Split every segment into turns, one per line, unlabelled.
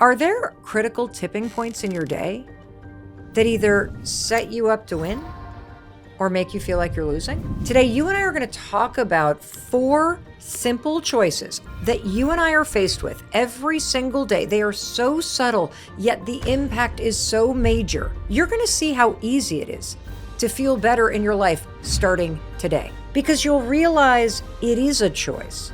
Are there critical tipping points in your day that either set you up to win or make you feel like you're losing? Today, you and I are going to talk about 4 simple choices that you and I are faced with every single day. They are so subtle, yet the impact is so major. You're going to see how easy it is to feel better in your life starting today, because you'll realize it is a choice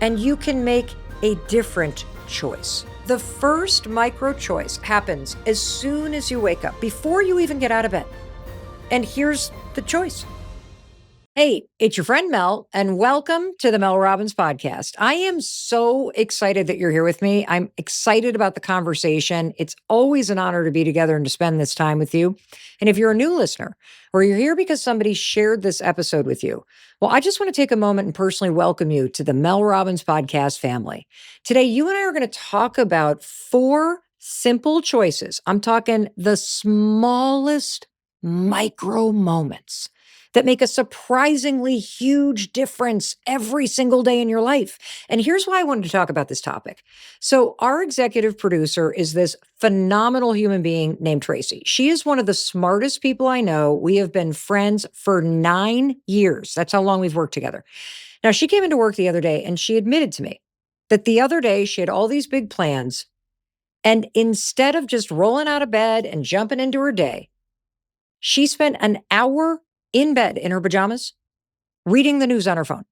and you can make a different choice. The first micro choice happens as soon as you wake up, before you even get out of bed. And here's the choice. Hey, it's your friend Mel, and welcome to the Mel Robbins podcast. I am so excited that you're here with me. I'm excited about the conversation. It's always an honor to be together and to spend this time with you. And if you're a new listener, or you're here because somebody shared this episode with you, well, I just want to take a moment and personally welcome you to the Mel Robbins podcast family. Today, you and I are going to talk about 4 simple choices. I'm talking the smallest micro moments that make a surprisingly huge difference every single day in your life. And here's why I wanted to talk about this topic. So our executive producer is this phenomenal human being named Tracy. She is one of the smartest people I know. We have been friends for 9 years. That's how long we've worked together. Now, she came into work the other day and she admitted to me that the other day she had all these big plans. And instead of just rolling out of bed and jumping into her day, she spent an hour in bed in her pajamas, reading the news on her phone.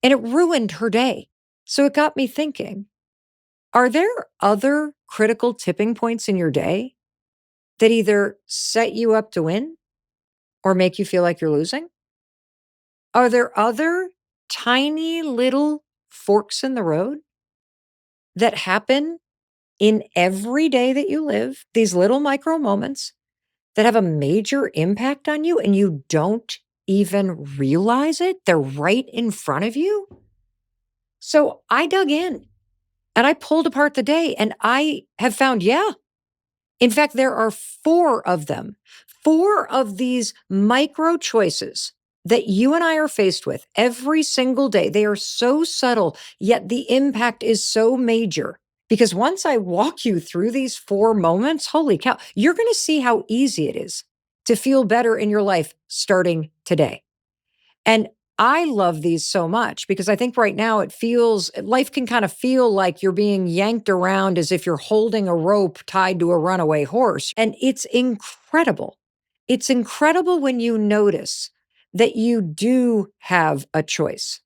And it ruined her day. So it got me thinking, are there other critical tipping points in your day that either set you up to win or make you feel like you're losing? Are there other tiny little forks in the road that happen in every day that you live, these little micro moments that have a major impact on you and you don't even realize it? They're right in front of you. So I dug in and I pulled apart the day and I have found, in fact, there are 4 of them, 4 of these micro choices that you and I are faced with every single day. They are so subtle, yet the impact is so major. Because once I walk you through these 4 moments, holy cow, you're going to see how easy it is to feel better in your life starting today. And I love these so much because I think right now life can kind of feel like you're being yanked around as if you're holding a rope tied to a runaway horse. And it's incredible. It's incredible when you notice that you do have a choice.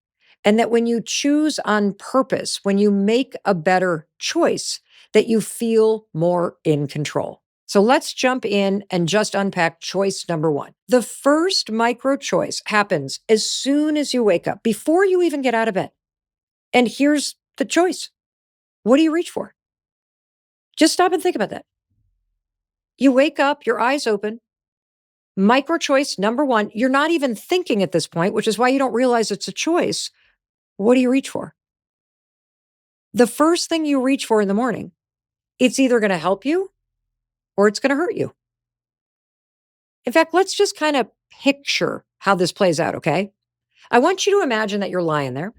And that when you choose on purpose, when you make a better choice, that you feel more in control. So let's jump in and just unpack choice number 1. The first micro choice happens as soon as you wake up, before you even get out of bed. And here's the choice. What do you reach for? Just stop and think about that. You wake up, your eyes open. Micro choice number 1, you're not even thinking at this point, which is why you don't realize it's a choice. What do you reach for? The first thing you reach for in the morning, it's either going to help you or it's going to hurt you. In fact, let's just kind of picture how this plays out, okay? I want you to imagine that you're lying there.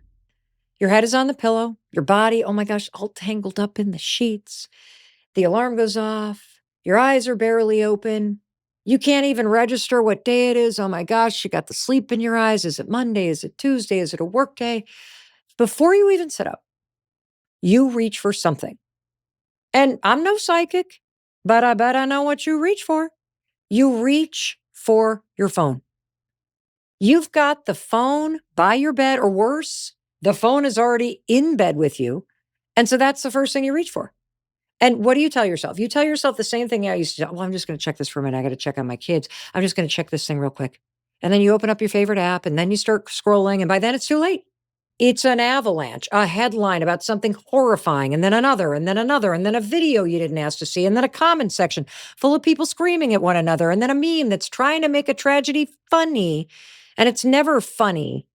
Your head is on the pillow, your body, oh my gosh, all tangled up in the sheets. The alarm goes off. Your eyes are barely open. You can't even register what day it is. Oh my gosh, you got the sleep in your eyes. Is it Monday? Is it Tuesday? Is it a work day? Before you even sit up, you reach for something. And I'm no psychic, but I bet I know what you reach for. You reach for your phone. You've got the phone by your bed, or worse, the phone is already in bed with you. And so that's the first thing you reach for. And what do you tell yourself? You tell yourself the same thing I used to. Well, I'm just going to check this for a minute. I got to check on my kids. I'm just going to check this thing real quick. And then you open up your favorite app and then you start scrolling. And by then it's too late. It's an avalanche, a headline about something horrifying, and then another, and then another, and then a video you didn't ask to see, and then a comment section full of people screaming at one another, and then a meme that's trying to make a tragedy funny, and it's never funny.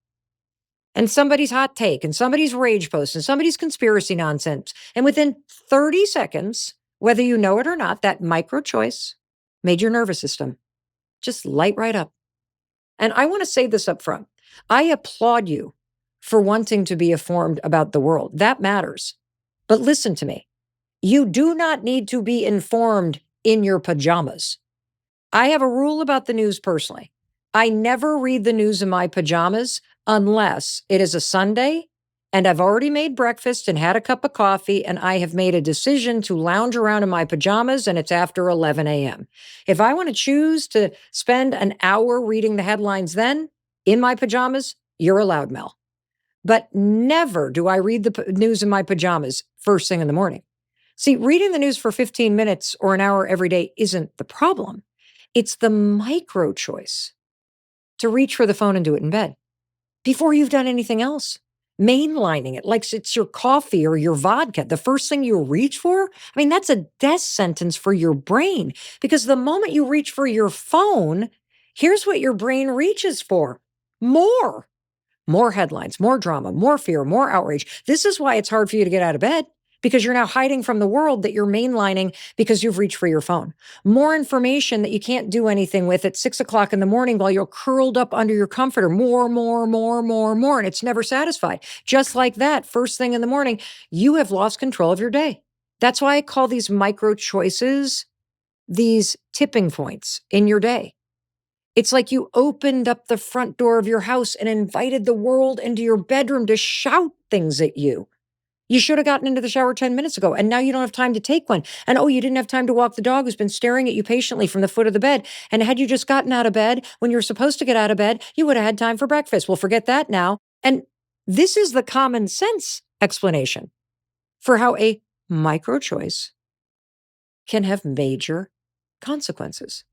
And somebody's hot take, and somebody's rage post, and somebody's conspiracy nonsense. And within 30 seconds, whether you know it or not, that micro choice made your nervous system just light right up. And I want to say this up front. I applaud you for wanting to be informed about the world. That matters. But listen to me. You do not need to be informed in your pajamas. I have a rule about the news personally. I never read the news in my pajamas unless it is a Sunday and I've already made breakfast and had a cup of coffee and I have made a decision to lounge around in my pajamas and it's after 11 a.m. If I want to choose to spend an hour reading the headlines then in my pajamas, you're allowed, Mel. But never do I read the news in my pajamas first thing in the morning. See, reading the news for 15 minutes or an hour every day isn't the problem. It's the micro choice to reach for the phone and do it in bed before you've done anything else. Mainlining it like it's your coffee or your vodka, the first thing you reach for. I mean, that's a death sentence for your brain because the moment you reach for your phone, here's what your brain reaches for: more headlines, more drama, more fear, more outrage. This is why it's hard for you to get out of bed, because you're now hiding from the world that you're mainlining because you've reached for your phone. More information that you can't do anything with at 6 o'clock in the morning while you're curled up under your comforter. More. And it's never satisfied. Just like that, first thing in the morning, you have lost control of your day. That's why I call these micro choices these tipping points in your day. It's like you opened up the front door of your house and invited the world into your bedroom to shout things at you. You should have gotten into the shower 10 minutes ago, and now you don't have time to take one. And you didn't have time to walk the dog who's been staring at you patiently from the foot of the bed. And had you just gotten out of bed when you were supposed to get out of bed, you would have had time for breakfast. Well, forget that now. And this is the common sense explanation for how a micro choice can have major consequences.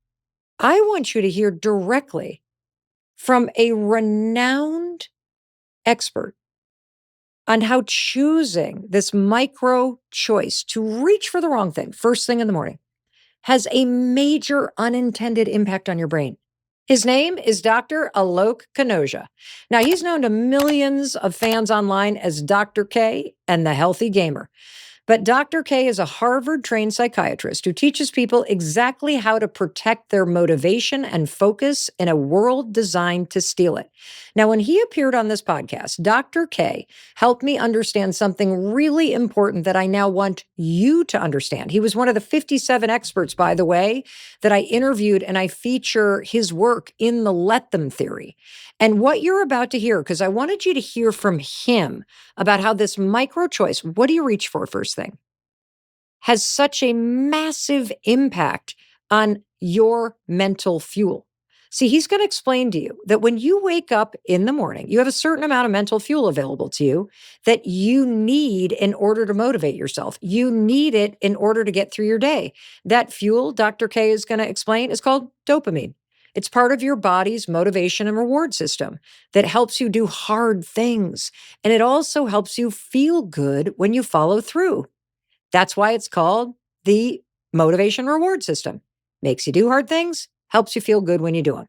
I want you to hear directly from a renowned expert on how choosing this micro choice to reach for the wrong thing first thing in the morning has a major unintended impact on your brain. His name is Dr. Alok Kanoja. Now, he's known to millions of fans online as Dr. K and the Healthy Gamer. But Dr. K is a Harvard-trained psychiatrist who teaches people exactly how to protect their motivation and focus in a world designed to steal it. Now, when he appeared on this podcast, Dr. K helped me understand something really important that I now want you to understand. He was one of the 57 experts, by the way, that I interviewed, and I feature his work in the Let Them theory. And what you're about to hear, because I wanted you to hear from him about how this micro choice, what do you reach for first thing, has such a massive impact on your mental fuel. See, he's going to explain to you that when you wake up in the morning, you have a certain amount of mental fuel available to you that you need in order to motivate yourself. You need it in order to get through your day. That fuel, Dr. K is going to explain, is called dopamine. It's part of your body's motivation and reward system that helps you do hard things. And it also helps you feel good when you follow through. That's why it's called the motivation reward system. Makes you do hard things, helps you feel good when you do them.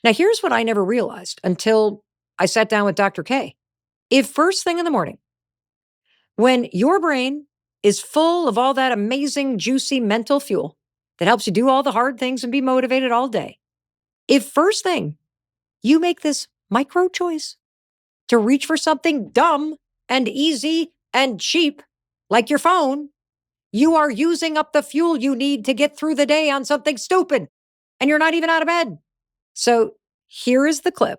Now, here's what I never realized until I sat down with Dr. K. If first thing in the morning, when your brain is full of all that amazing, juicy mental fuel that helps you do all the hard things and be motivated all day, if first thing you make this micro choice to reach for something dumb and easy and cheap, like your phone, you are using up the fuel you need to get through the day on something stupid, and you're not even out of bed. So here is the clip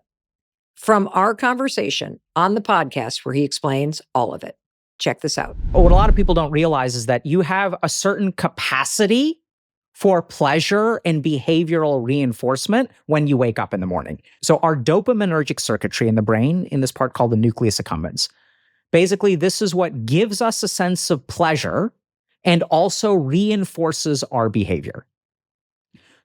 from our conversation on the podcast where he explains all of it. Check this out.
What a lot of people don't realize is that you have a certain capacity for pleasure and behavioral reinforcement when you wake up in the morning. So our dopaminergic circuitry in the brain, in this part called the nucleus accumbens, basically this is what gives us a sense of pleasure and also reinforces our behavior.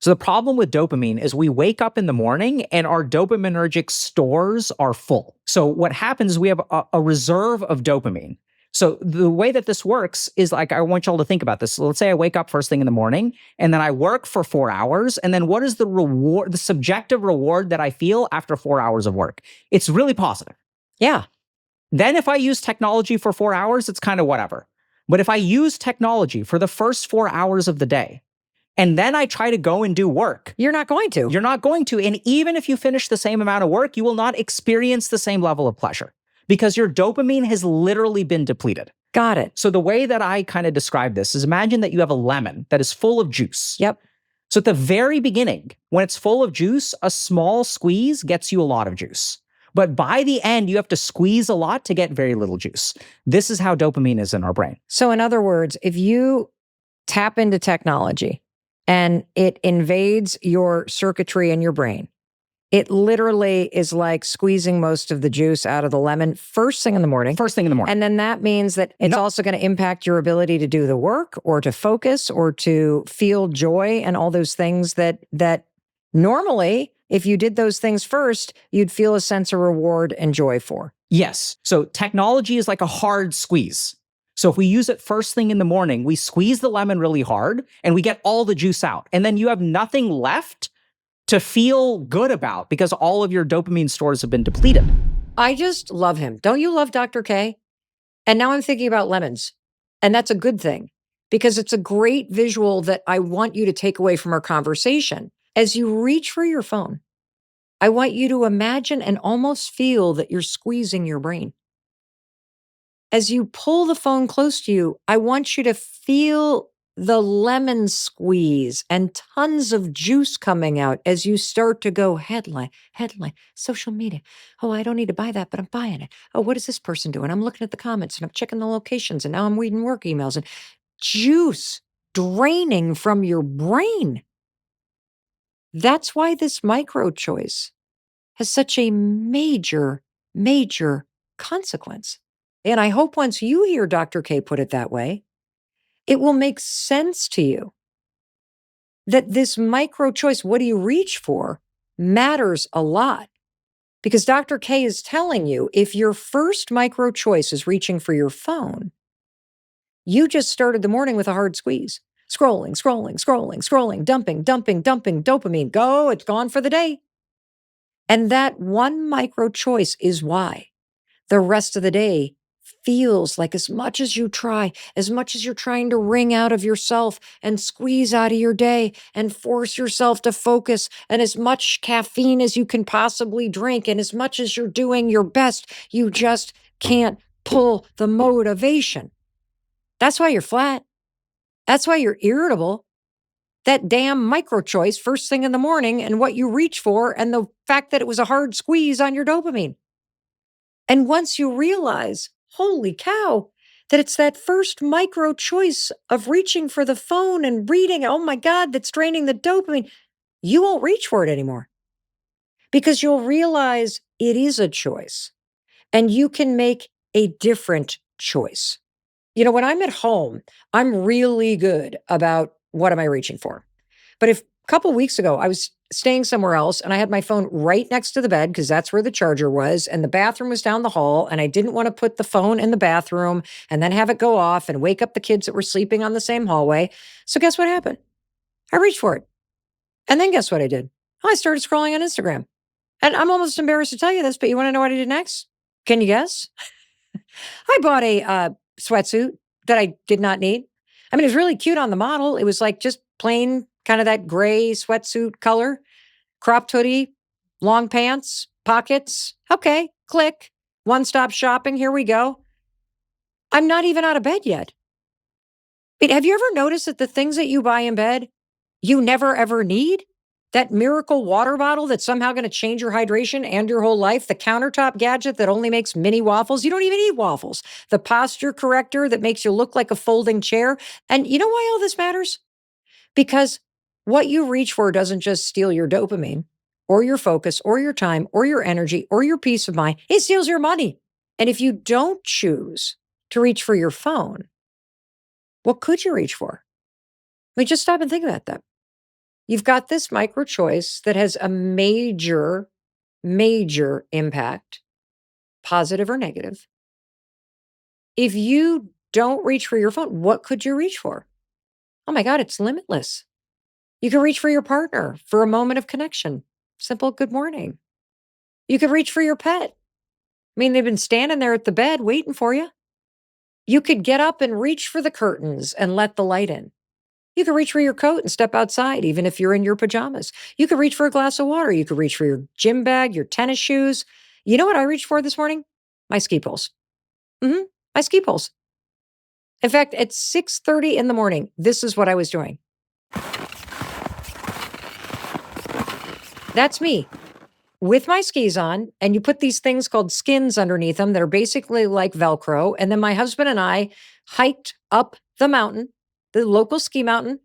So the problem with dopamine is we wake up in the morning and our dopaminergic stores are full. So what happens is we have a reserve of dopamine. So the way that this works is like, I want y'all to think about this. So let's say I wake up first thing in the morning and then I work for 4 hours. And then what is the reward, the subjective reward that I feel after 4 hours of work? It's really positive.
Yeah.
Then if I use technology for 4 hours, it's kind of whatever. But if I use technology for the first 4 hours of the day, and then I try to go and do work.
You're not going to.
You're not going to. And even if you finish the same amount of work, you will not experience the same level of pleasure because your dopamine has literally been depleted.
Got it.
So the way that I kind of describe this is imagine that you have a lemon that is full of juice.
Yep.
So at the very beginning, when it's full of juice, a small squeeze gets you a lot of juice. But by the end, you have to squeeze a lot to get very little juice. This is how dopamine is in our brain.
So in other words, if you tap into technology and it invades your circuitry in your brain, it literally is like squeezing most of the juice out of the lemon first thing in the morning.
First thing in the morning.
And then that means that it's also going to impact your ability to do the work or to focus or to feel joy and all those things that normally, if you did those things first, you'd feel a sense of reward and joy for.
Yes. So technology is like a hard squeeze. So if we use it first thing in the morning, we squeeze the lemon really hard and we get all the juice out. And then you have nothing left to feel good about because all of your dopamine stores have been depleted.
I just love him. Don't you love Dr. K? And now I'm thinking about lemons. And that's a good thing because it's a great visual that I want you to take away from our conversation. As you reach for your phone, I want you to imagine and almost feel that you're squeezing your brain. As you pull the phone close to you, I want you to feel the lemon squeeze and tons of juice coming out as you start to go headline, social media. Oh, I don't need to buy that, but I'm buying it. Oh, what is this person doing? I'm looking at the comments and I'm checking the locations and now I'm reading work emails and juice draining from your brain. That's why this micro choice has such a major, major consequence. And I hope once you hear Dr. K put it that way, it will make sense to you that this micro choice, what do you reach for, matters a lot. Because Dr. K is telling you if your first micro choice is reaching for your phone, you just started the morning with a hard squeeze. Scrolling, dumping dopamine. Go, it's gone for the day. And that one micro choice is why the rest of the day feels like as much as you try, as much as you're trying to wring out of yourself and squeeze out of your day and force yourself to focus, and as much caffeine as you can possibly drink, and as much as you're doing your best, you just can't pull the motivation. That's why you're flat. That's why you're irritable. That damn micro choice first thing in the morning and what you reach for and the fact that it was a hard squeeze on your dopamine. And once you realize, holy cow, that it's that first micro choice of reaching for the phone and reading, oh my God, that's draining the dopamine, you won't reach for it anymore because you'll realize it is a choice and you can make a different choice. You know, when I'm at home, I'm really good about what am I reaching for. But if a couple weeks ago, I was staying somewhere else and I had my phone right next to the bed because that's where the charger was and the bathroom was down the hall and I didn't want to put the phone in the bathroom and then have it go off and wake up the kids that were sleeping on the same hallway. So guess what happened? I reached for it. And then guess what I did? I started scrolling on Instagram. And I'm almost embarrassed to tell you this, but you want to know what I did next? Can you guess? I bought a sweatsuit that I did not need. I mean, it was really cute on the model. It was like just plain kind of that gray sweatsuit color, cropped hoodie, long pants, pockets. Okay, click. One-stop shopping. Here we go. I'm not even out of bed yet. Wait, have you ever noticed that the things that you buy in bed, you never ever need? That miracle water bottle that's somehow going to change your hydration and your whole life. The countertop gadget that only makes mini waffles. You don't even eat waffles. The posture corrector that makes you look like a folding chair. And you know why all this matters? Because what you reach for doesn't just steal your dopamine or your focus or your time or your energy or your peace of mind. It steals your money. And if you don't choose to reach for your phone, what could you reach for? I mean, just stop and think about that. You've got this micro choice that has a major, major impact, positive or negative. If you don't reach for your phone, what could you reach for? Oh my God, it's limitless. You can reach for your partner for a moment of connection. Simple good morning. You could reach for your pet. I mean, they've been standing there at the bed waiting for you. You could get up and reach for the curtains and let the light in. You could reach for your coat and step outside, even if you're in your pajamas. You could reach for a glass of water. You could reach for your gym bag, your tennis shoes. You know what I reached for this morning? My ski poles. My ski poles. In fact, at 6:30 in the morning, this is what I was doing. That's me with my skis on, and you put these things called skins underneath them that are basically like Velcro. And then my husband and I hiked up the mountain, the local ski mountain,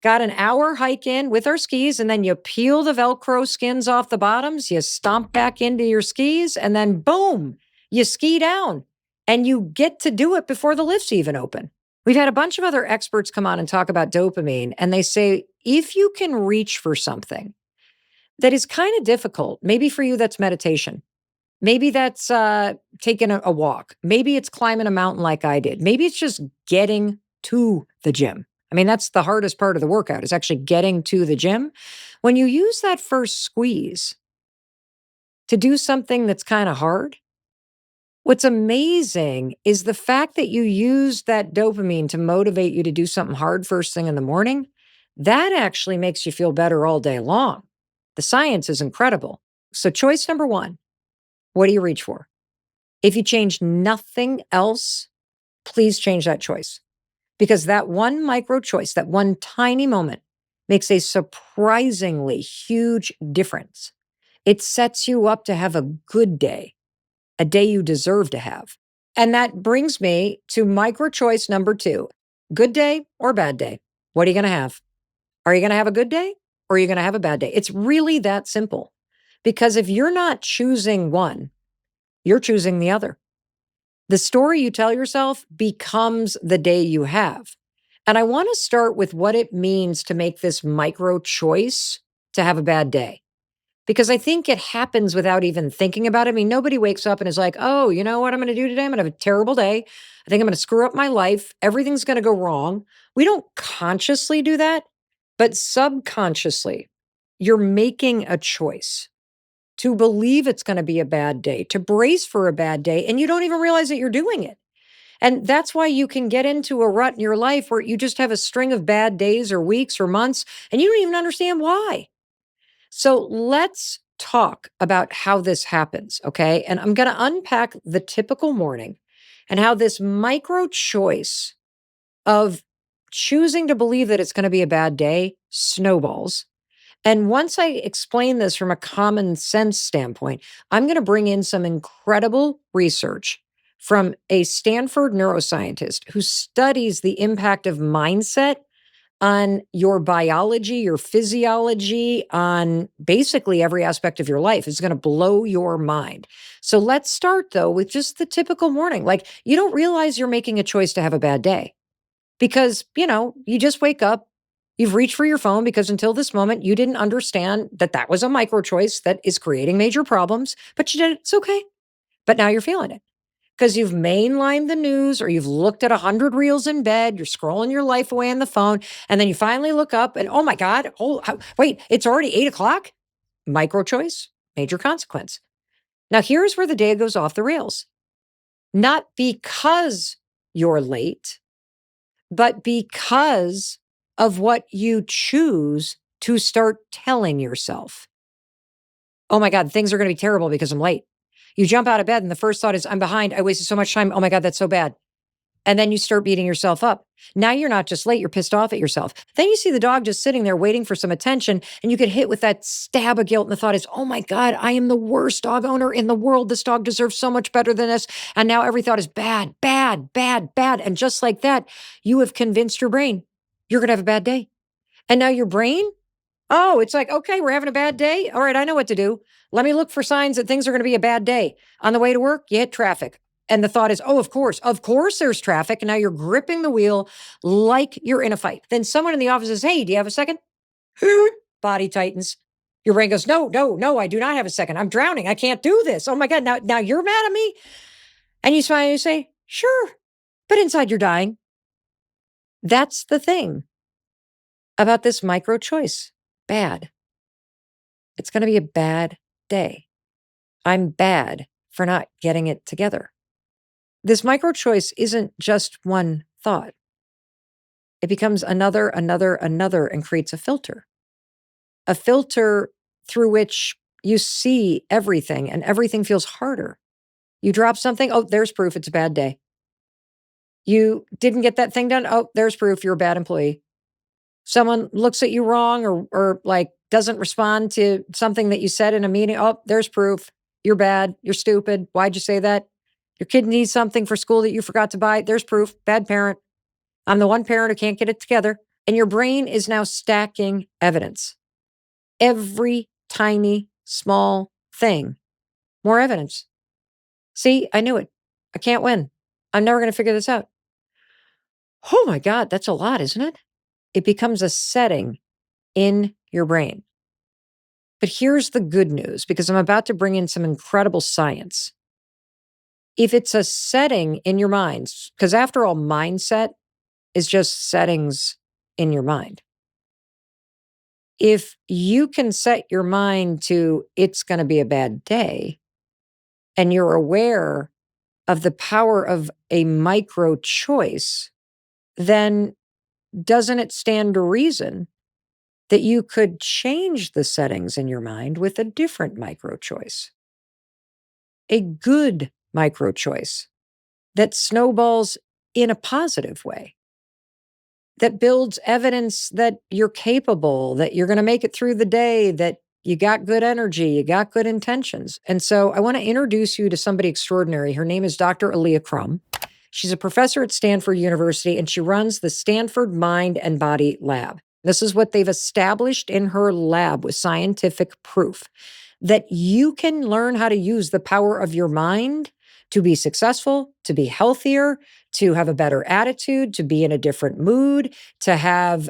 got an hour hike in with our skis, and then you peel the Velcro skins off the bottoms, you stomp back into your skis, and then boom, you ski down. And you get to do it before the lifts even open. We've had a bunch of other experts come on and talk about dopamine, and they say if you can reach for something that is kind of difficult, maybe for you that's meditation. Maybe that's taking a walk. Maybe it's climbing a mountain like I did. Maybe it's just getting to the gym. I mean, that's the hardest part of the workout is actually getting to the gym. When you use that first squeeze to do something that's kind of hard, what's amazing is the fact that you use that dopamine to motivate you to do something hard first thing in the morning. That actually makes you feel better all day long. The science is incredible. So choice number one, what do you reach for? If you change nothing else, please change that choice. Because that one micro choice, that one tiny moment makes a surprisingly huge difference. It sets you up to have a good day, a day you deserve to have. And that brings me to micro choice number two, good day or bad day. What are you going to have? Are you going to have a good day or are you going to have a bad day? It's really that simple. Because if you're not choosing one, you're choosing the other. The story you tell yourself becomes the day you have. And I want to start with what it means to make this micro choice to have a bad day. Because I think it happens without even thinking about it. I mean, nobody wakes up and is like, oh, you know what I'm going to do today? I'm going to have a terrible day. I think I'm going to screw up my life. Everything's going to go wrong. We don't consciously do that, but subconsciously, you're making a choice to believe it's going to be a bad day, to brace for a bad day, and you don't even realize that you're doing it. And that's why you can get into a rut in your life where you just have a string of bad days or weeks or months, and you don't even understand why. So let's talk about how this happens, okay? And I'm going to unpack the typical morning and how this micro choice of choosing to believe that it's going to be a bad day snowballs. And once I explain this from a common sense standpoint, I'm going to bring in some incredible research from a Stanford neuroscientist who studies the impact of mindset on your biology, your physiology, on basically every aspect of your life. It's going to blow your mind. So let's start though with just the typical morning. Like you don't realize you're making a choice to have a bad day because, you just wake up, you've reached for your phone because until this moment, you didn't understand that that was a micro choice that is creating major problems, but you did it. It's okay. But now you're feeling it because you've mainlined the news or you've looked at 100 reels in bed, you're scrolling your life away on the phone, and then you finally look up and, oh my God, wait, it's already 8:00? Micro choice, major consequence. Now here's where the day goes off the rails. Not because you're late, but because of what you choose to start telling yourself. Oh my God, things are going to be terrible because I'm late. You jump out of bed and the first thought is, I'm behind. I wasted so much time. Oh my God, that's so bad. And then you start beating yourself up. Now you're not just late, you're pissed off at yourself. Then you see the dog just sitting there waiting for some attention and you get hit with that stab of guilt. And the thought is, oh my God, I am the worst dog owner in the world. This dog deserves so much better than this. And now every thought is bad, bad, bad, bad. And just like that, you have convinced your brain you're going to have a bad day. And now your brain, oh, it's like, okay, we're having a bad day. All right, I know what to do. Let me look for signs that things are going to be a bad day. On the way to work, you hit traffic. And the thought is, oh, of course there's traffic. And now you're gripping the wheel like you're in a fight. Then someone in the office says, hey, do you have a second? Body tightens. Your brain goes, no, no, no, I do not have a second. I'm drowning. I can't do this. Oh my God, now you're mad at me? And you smile and you say, sure, but inside you're dying. That's the thing about this micro choice. Bad. It's going to be a bad day. I'm bad for not getting it together. This micro choice isn't just one thought. It becomes another, and creates a filter through which you see everything and everything feels harder. You drop something. Oh, there's proof it's a bad day. You didn't get that thing done. Oh, there's proof you're a bad employee. Someone looks at you wrong or like doesn't respond to something that you said in a meeting. Oh, there's proof. You're bad. You're stupid. Why'd you say that? Your kid needs something for school that you forgot to buy. There's proof. Bad parent. I'm the one parent who can't get it together. And your brain is now stacking evidence. Every tiny, small thing. More evidence. See, I knew it. I can't win. I'm never going to figure this out. Oh my God, that's a lot, isn't it? It becomes a setting in your brain. But here's the good news, because I'm about to bring in some incredible science. If it's a setting in your mind, because after all, mindset is just settings in your mind. If you can set your mind to it's going to be a bad day, and you're aware of the power of a micro choice, then doesn't it stand to reason that you could change the settings in your mind with a different micro choice? A good micro choice that snowballs in a positive way, that builds evidence that you're capable, that you're going to make it through the day, that you got good energy, you got good intentions. And so I want to introduce you to somebody extraordinary. Her name is Dr. Aaliyah Crum. She's a professor at Stanford University, and she runs the Stanford Mind and Body Lab. This is what they've established in her lab with scientific proof that you can learn how to use the power of your mind to be successful, to be healthier, to have a better attitude, to be in a different mood, to have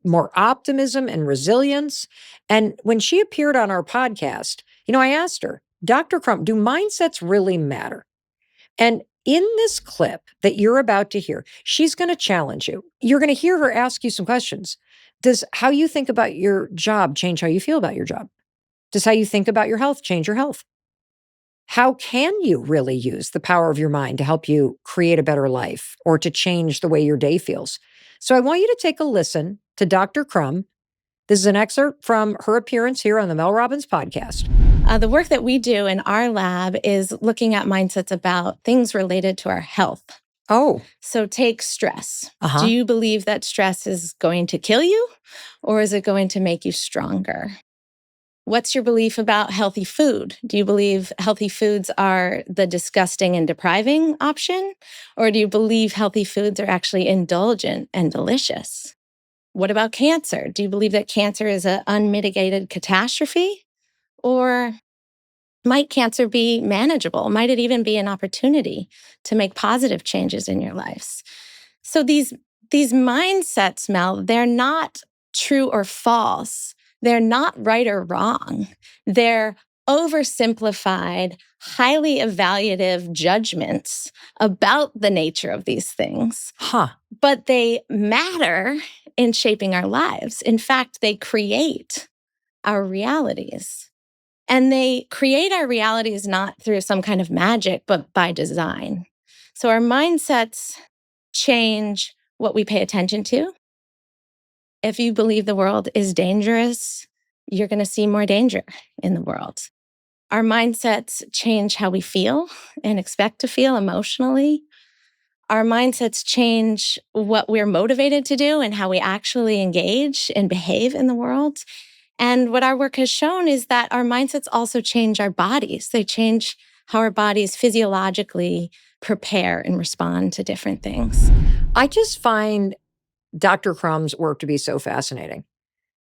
more optimism and resilience. And when she appeared on our podcast, I asked her, Dr. Crum, do mindsets really matter? And in this clip that you're about to hear, she's going to challenge you. You're going to hear her ask you some questions. Does how you think about your job change how you feel about your job? Does how you think about your health change your health? How can you really use the power of your mind to help you create a better life or to change the way your day feels? So I want you to take a listen to Dr. Crum. This is an excerpt from her appearance here on the Mel Robbins podcast.
The work that we do in our lab is looking at mindsets about things related to our health.
Oh.
So take stress.
Uh-huh.
Do you believe that stress is going to kill you, or is it going to make you stronger? What's your belief about healthy food? Do you believe healthy foods are the disgusting and depriving option? Or do you believe healthy foods are actually indulgent and delicious? What about cancer? Do you believe that cancer is an unmitigated catastrophe? Or might cancer be manageable? Might it even be an opportunity to make positive changes in your lives? So these mindsets, Mel, they're not true or false. They're not right or wrong. They're oversimplified, highly evaluative judgments about the nature of these things. But they matter in shaping our lives. In fact, they create our realities. And they create our realities not through some kind of magic, but by design. So our mindsets change what we pay attention to. If you believe the world is dangerous, you're going to see more danger in the world. Our mindsets change how we feel and expect to feel emotionally. Our mindsets change what we're motivated to do and how we actually engage and behave in the world. And what our work has shown is that our mindsets also change our bodies. They change how our bodies physiologically prepare and respond to different things.
I just find Dr. Crum's work to be so fascinating.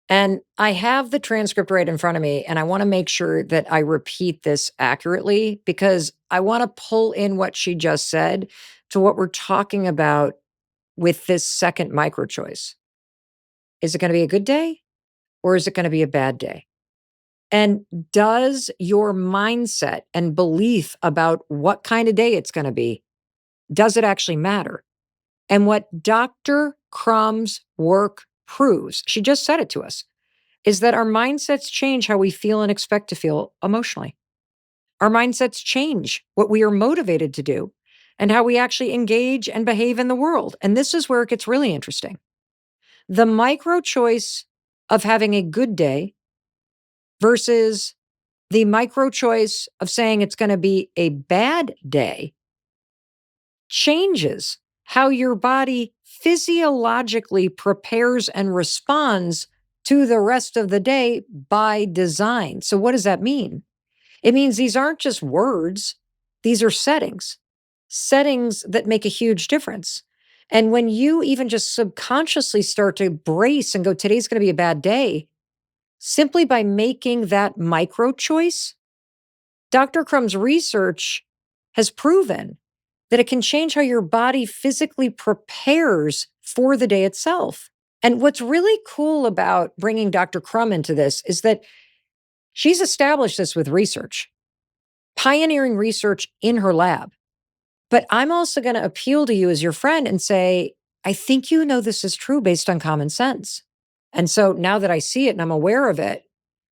And I have the transcript right in front of me, and I want to make sure that I repeat this accurately because I want to pull in what she just said to what we're talking about with this second micro choice. Is it going to be a good day or is it going to be a bad day? And does your mindset and belief about what kind of day it's going to be, does it actually matter? And what Dr. Crum's work proves, she just said it to us, is that our mindsets change how we feel and expect to feel emotionally. Our mindsets change what we are motivated to do and how we actually engage and behave in the world. And this is where it gets really interesting. The micro choice of having a good day versus the micro choice of saying it's going to be a bad day changes how your body physiologically prepares and responds to the rest of the day by design. So, what does that mean? It means these aren't just words, these are settings, settings that make a huge difference. And when you even just subconsciously start to brace and go, today's going to be a bad day, simply by making that micro choice, Dr. Crumb's research has proven that it can change how your body physically prepares for the day itself. And what's really cool about bringing Dr. Crumb into this is that she's established this with research, pioneering research in her lab. But I'm also going to appeal to you as your friend and say, I think you know this is true based on common sense. And so now that I see it and I'm aware of it,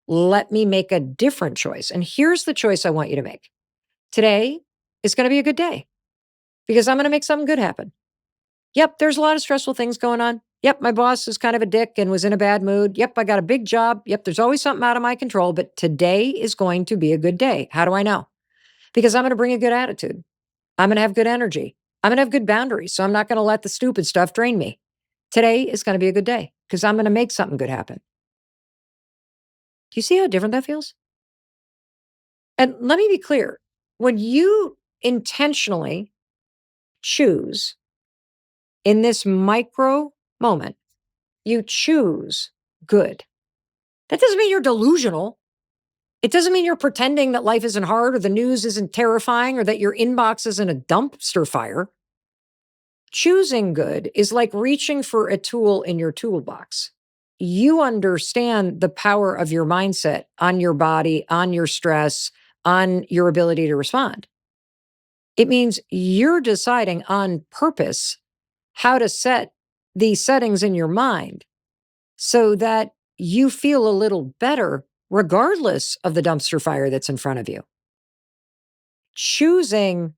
let me make a different choice. And here's the choice I want you to make. Today is going to be a good day because I'm going to make something good happen. Yep, there's a lot of stressful things going on. Yep, my boss is kind of a dick and was in a bad mood. Yep, I got a big job. Yep, there's always something out of my control, but today is going to be a good day. How do I know? Because I'm going to bring a good attitude. I'm going to have good energy. I'm going to have good boundaries. So I'm not going to let the stupid stuff drain me. Today is going to be a good day because I'm going to make something good happen. Do you see how different that feels? And let me be clear. When you intentionally choose in this micro moment, you choose good. That doesn't mean you're delusional. It doesn't mean you're pretending that life isn't hard or the news isn't terrifying or that your inbox isn't a dumpster fire. Choosing good is like reaching for a tool in your toolbox. You understand the power of your mindset on your body, on your stress, on your ability to respond. It means you're deciding on purpose how to set these settings in your mind so that you feel a little better regardless of the dumpster fire that's in front of you. Choosing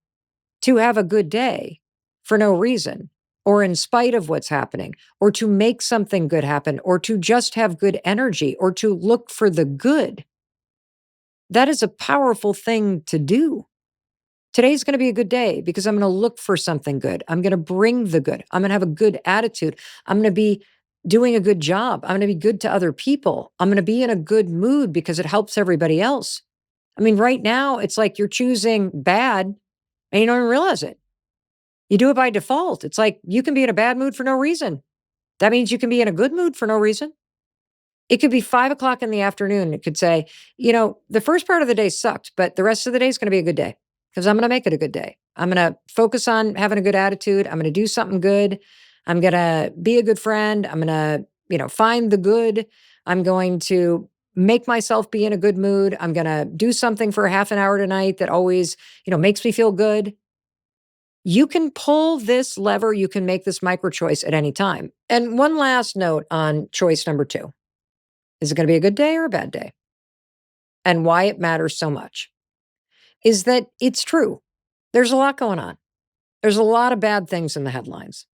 to have a good day for no reason, or in spite of what's happening, or to make something good happen, or to just have good energy, or to look for the good. That is a powerful thing to do. Today's going to be a good day because I'm going to look for something good. I'm going to bring the good. I'm going to have a good attitude. I'm going to be doing a good job. I'm going to be good to other people. I'm going to be in a good mood because it helps everybody else. I mean, right now, it's like you're choosing bad and you don't even realize it. You do it by default. It's like you can be in a bad mood for no reason. That means you can be in a good mood for no reason. It could be 5 o'clock in the afternoon. It could say, the first part of the day sucked, but the rest of the day is going to be a good day because I'm going to make it a good day. I'm going to focus on having a good attitude. I'm going to do something good. I'm going to be a good friend. I'm going to, find the good. I'm going to make myself be in a good mood. I'm going to do something for a half an hour tonight that always, makes me feel good. You can pull this lever. You can make this micro choice at any time. And one last note on choice number 2. Is it going to be a good day or a bad day? And why it matters so much is that it's true. There's a lot going on. There's a lot of bad things in the headlines.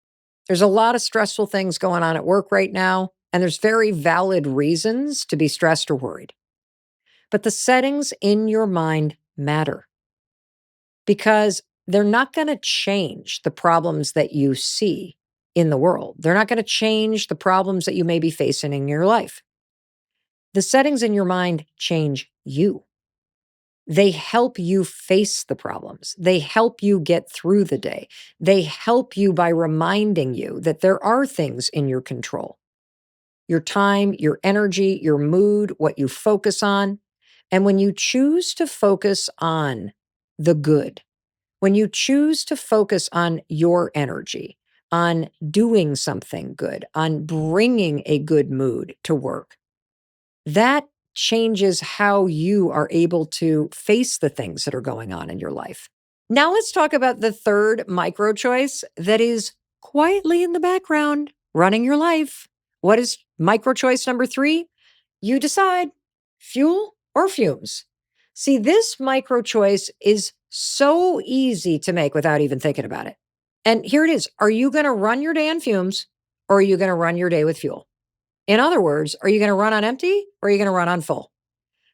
There's a lot of stressful things going on at work right now. And there's very valid reasons to be stressed or worried. But the settings in your mind matter because they're not going to change the problems that you see in the world. They're not going to change the problems that you may be facing in your life. The settings in your mind change you. They help you face the problems. They help you get through the day. They help you by reminding you that there are things in your control. Your time, your energy, your mood, what you focus on. And when you choose to focus on the good, when you choose to focus on your energy, on doing something good, on bringing a good mood to work, that changes how you are able to face the things that are going on in your life. Now let's talk about the third micro choice that is quietly in the background, running your life. What is micro choice number 3? You decide, fuel or fumes. See, this micro choice is so easy to make without even thinking about it. And here it is. Are you going to run your day on fumes or are you going to run your day with fuel? In other words, are you going to run on empty or are you going to run on full?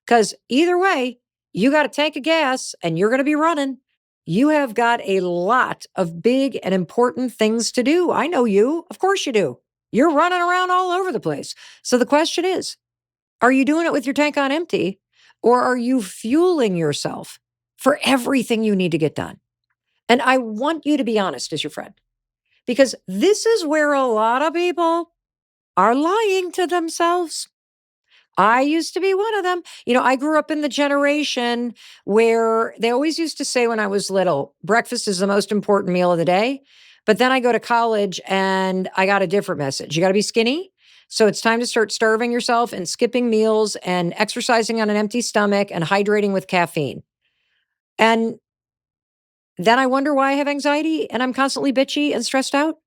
Because either way, you got a tank of gas and you're going to be running. You have got a lot of big and important things to do. I know you. Of course you do. You're running around all over the place. So the question is, are you doing it with your tank on empty, or are you fueling yourself for everything you need to get done? And I want you to be honest as your friend, because this is where a lot of people are lying to themselves. I used to be one of them. I grew up in the generation where they always used to say when I was little, breakfast is the most important meal of the day. But then I go to college and I got a different message. You got to be skinny. So it's time to start starving yourself and skipping meals and exercising on an empty stomach and hydrating with caffeine. And then I wonder why I have anxiety and I'm constantly bitchy and stressed out.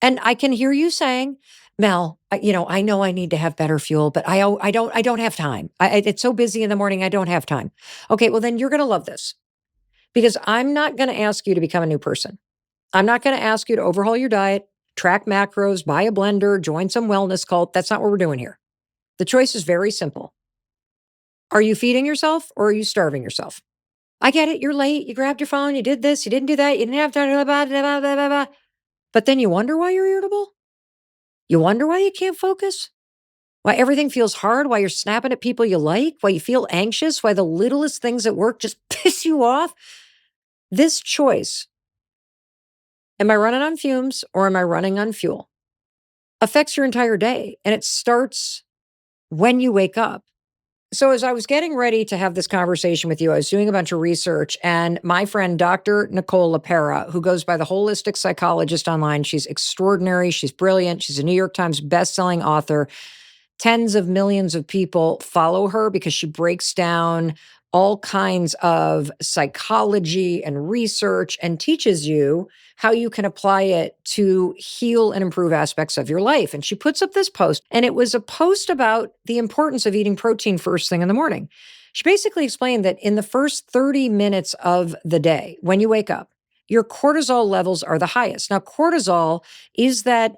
And I can hear you saying, Mel, I know I need to have better fuel, but I don't have time. It's so busy in the morning. I don't have time. Okay. Well, then you're going to love this, because I'm not going to ask you to become a new person. I'm not going to ask you to overhaul your diet, track macros, buy a blender, join some wellness cult. That's not what we're doing here. The choice is very simple. Are you feeding yourself or are you starving yourself? I get it. You're late. You grabbed your phone. You did this. You didn't do that. You didn't have to. Blah, blah, blah, blah, blah, blah. But then you wonder why you're irritable. You wonder why you can't focus? Why everything feels hard? Why you're snapping at people you like? Why you feel anxious? Why the littlest things at work just piss you off? This choice, am I running on fumes or am I running on fuel, affects your entire day. And it starts when you wake up. So as I was getting ready to have this conversation with you, I was doing a bunch of research, and my friend, Dr. Nicole LaPera, who goes by the holistic psychologist online, she's extraordinary. She's brilliant. She's a New York Times bestselling author. Tens of millions of people follow her because she breaks down all kinds of psychology and research and teaches you how you can apply it to heal and improve aspects of your life. And she puts up this post, and it was a post about the importance of eating protein first thing in the morning. She basically explained that in the first 30 minutes of the day, when you wake up, your cortisol levels are the highest. Now, cortisol is that,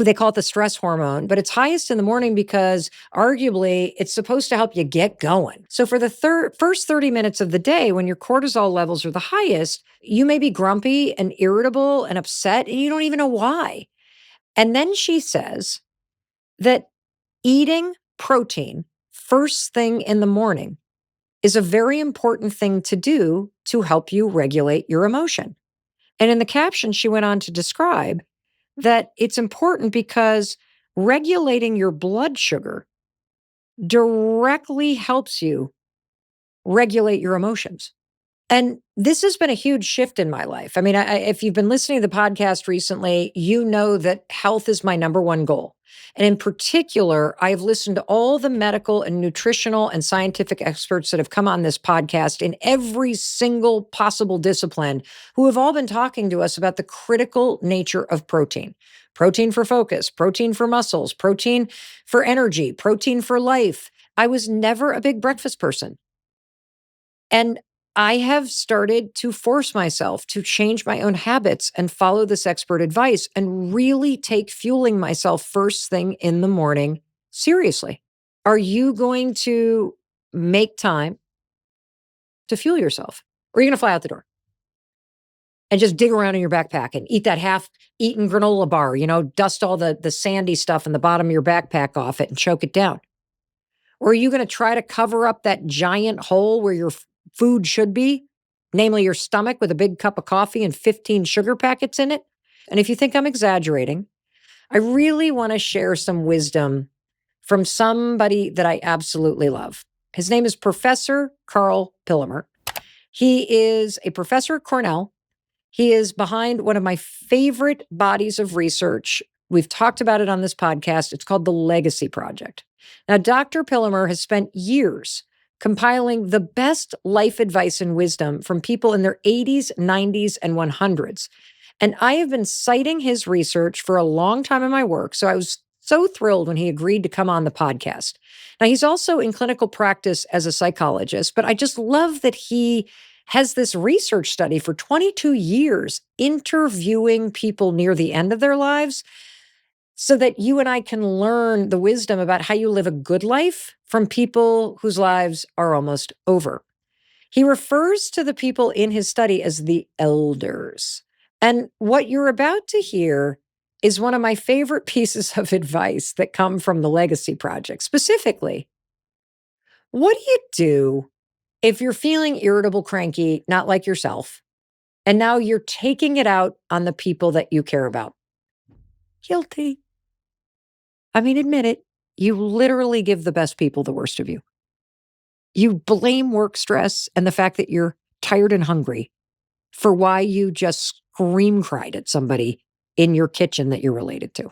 they call it the stress hormone, but it's highest in the morning because arguably it's supposed to help you get going. So for the first 30 minutes of the day, when your cortisol levels are the highest, you may be grumpy and irritable and upset, and you don't even know why. And then she says that eating protein first thing in the morning is a very important thing to do to help you regulate your emotion. And in the caption, she went on to describe that it's important because regulating your blood sugar directly helps you regulate your emotions. And this has been a huge shift in my life. I mean, if you've been listening to the podcast recently, you know that health is my number one goal. And in particular, I've listened to all the medical and nutritional and scientific experts that have come on this podcast in every single possible discipline, who have all been talking to us about the critical nature of protein. Protein for focus, protein for muscles, protein for energy, protein for life. I was never a big breakfast person. And I have started to force myself to change my own habits and follow this expert advice and really take fueling myself first thing in the morning seriously. Are you going to make time to fuel yourself? Or are you going to fly out the door and just dig around in your backpack and eat that half-eaten granola bar, dust all the sandy stuff in the bottom of your backpack off it and choke it down? Or are you going to try to cover up that giant hole where your food should be, namely your stomach, with a big cup of coffee and 15 sugar packets in it? And if you think I'm exaggerating, I really want to share some wisdom from somebody that I absolutely love. His name is Professor Carl Pillemer. He is a professor at Cornell. He is behind one of my favorite bodies of research. We've talked about it on this podcast. It's called the Legacy Project. Now, Dr. Pillemer has spent years compiling the best life advice and wisdom from people in their 80s, 90s, and 100s. And I have been citing his research for a long time in my work, so I was so thrilled when he agreed to come on the podcast. Now, he's also in clinical practice as a psychologist, but I just love that he has this research study for 22 years interviewing people near the end of their lives, so that you and I can learn the wisdom about how you live a good life from people whose lives are almost over. He refers to the people in his study as the elders. And what you're about to hear is one of my favorite pieces of advice that come from the Legacy Project. Specifically, what do you do if you're feeling irritable, cranky, not like yourself, and now you're taking it out on the people that you care about? Guilty. I mean, admit it. You literally give the best people the worst of you. You blame work stress and the fact that you're tired and hungry for why you just scream cried at somebody in your kitchen that you're related to.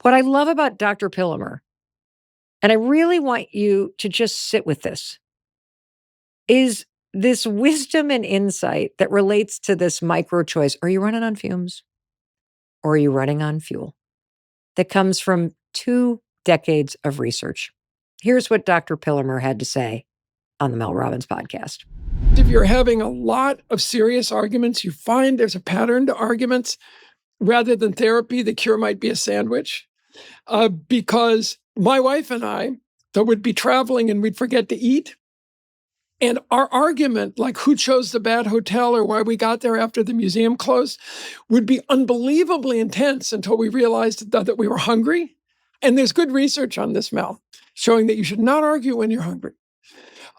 What I love about Dr. Pillemer, and I really want you to just sit with this, is this wisdom and insight that relates to this micro choice. Are you running on fumes or are you running on fuel? That comes from 2 decades of research. Here's what Dr. Pillemer had to say on the Mel Robbins podcast.
If you're having a lot of serious arguments, you find there's a pattern to arguments. Rather than therapy, the cure might be a sandwich. Because my wife and I, though we'd be traveling and we'd forget to eat, and our argument, like who chose the bad hotel or why we got there after the museum closed, would be unbelievably intense until we realized that we were hungry. And there's good research on this, Mel, showing that you should not argue when you're hungry.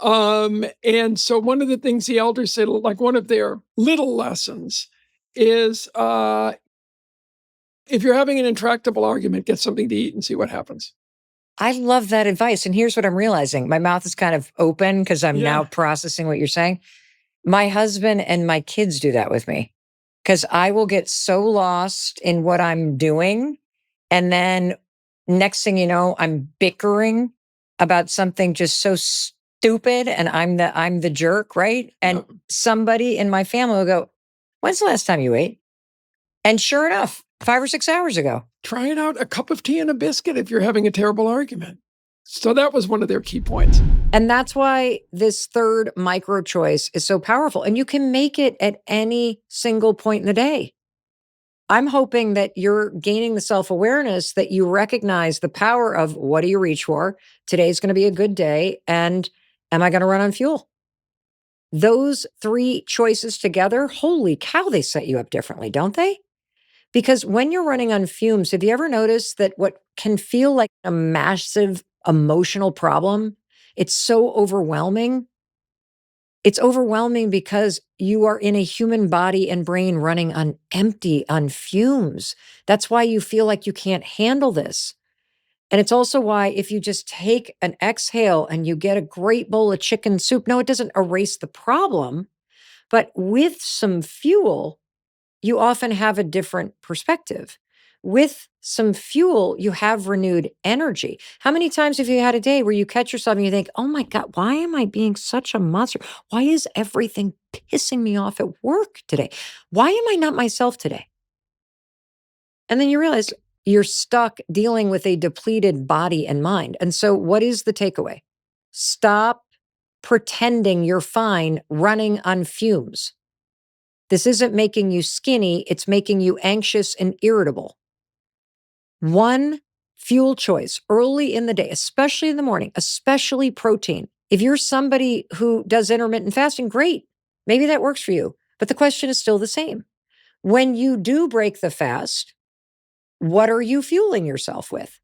And so one of the things the elders said, like one of their little lessons is, if you're having an intractable argument, get something to eat and see what happens.
I love that advice. And here's what I'm realizing. My mouth is kind of open because I'm now processing what you're saying. My husband and my kids do that with me because I will get so lost in what I'm doing. And then next thing you know, I'm bickering about something just so stupid. And I'm the jerk, right? And somebody in my family will go, when's the last time you ate? And sure enough, 5 or 6 hours ago.
Try it out, a cup of tea and a biscuit if you're having a terrible argument. So that was one of their key points.
And that's why this third micro choice is so powerful. And you can make it at any single point in the day. I'm hoping that you're gaining the self-awareness that you recognize the power of what do you reach for? Today's going to be a good day. And am I going to run on fuel? Those 3 choices together, holy cow, they set you up differently, don't they? Because when you're running on fumes, have you ever noticed that what can feel like a massive emotional problem, it's so overwhelming? It's overwhelming because you are in a human body and brain running on empty, on fumes. That's why you feel like you can't handle this. And it's also why if you just take an exhale and you get a great bowl of chicken soup, no, it doesn't erase the problem, but with some fuel, you often have a different perspective. With some fuel, you have renewed energy. How many times have you had a day where you catch yourself and you think, oh my God, why am I being such a monster? Why is everything pissing me off at work today? Why am I not myself today? And then you realize you're stuck dealing with a depleted body and mind. And so what is the takeaway? Stop pretending you're fine running on fumes. This isn't making you skinny, it's making you anxious and irritable. One fuel choice early in the day, especially in the morning, especially protein. If you're somebody who does intermittent fasting, great. Maybe that works for you. But the question is still the same. When you do break the fast, what are you fueling yourself with?